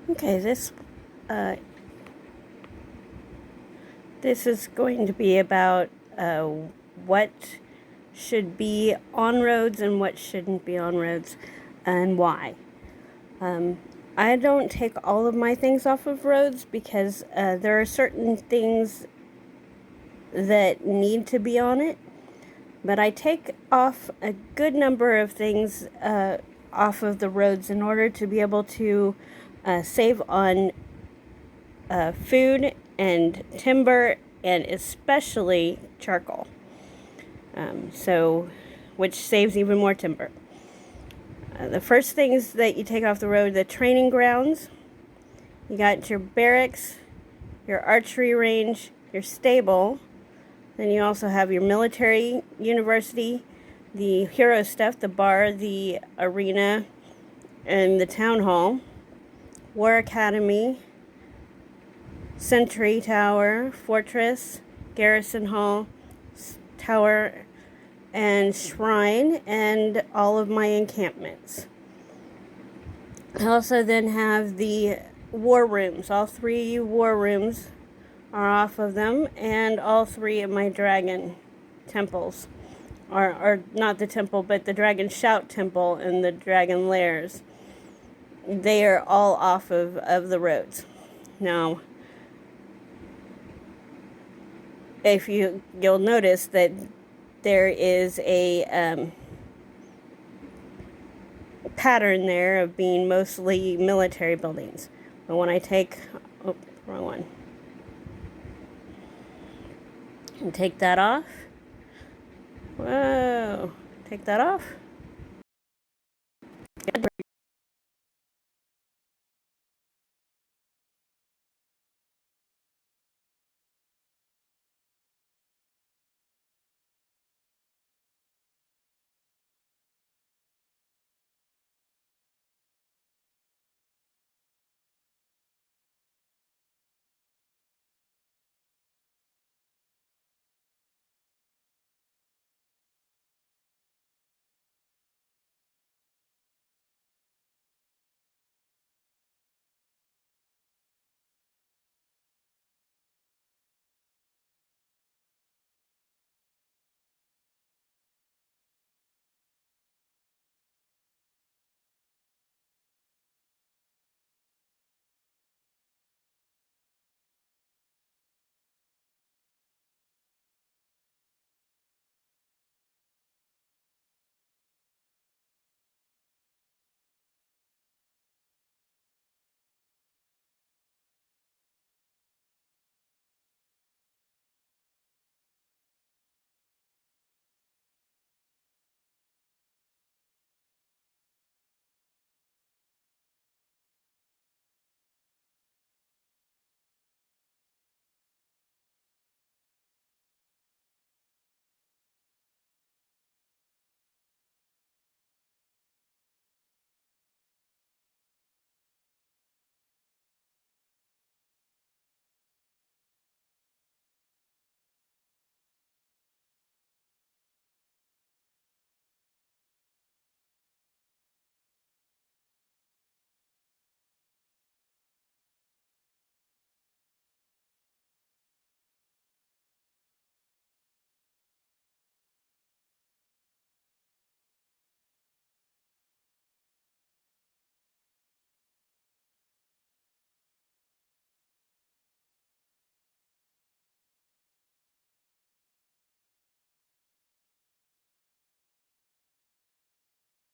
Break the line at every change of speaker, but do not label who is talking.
Okay, this is going to be about what should be on roads and what shouldn't be on roads, and why. I don't take all of my things off of roads because there are certain things that need to be on it, but I take off a good number of things off of the roads in order to be able to save on food and timber, and especially charcoal. Which saves even more timber. The first things that you take off the road: the training grounds. You got your barracks, your archery range, your stable. Then you also have your military university, the hero stuff, the bar, the arena, and the town hall, war academy, sentry tower, fortress, garrison hall, tower, and shrine, and all of my encampments. I also then have the war rooms. All 3 war rooms are off of them, and all 3 of my dragon temples, or not the temple, but the dragon shout temple and the dragon lairs. They are all off of the roads. Now, if you'll notice that there is a pattern there of being mostly military buildings. But when I take, wrong one, and take that off, take that off,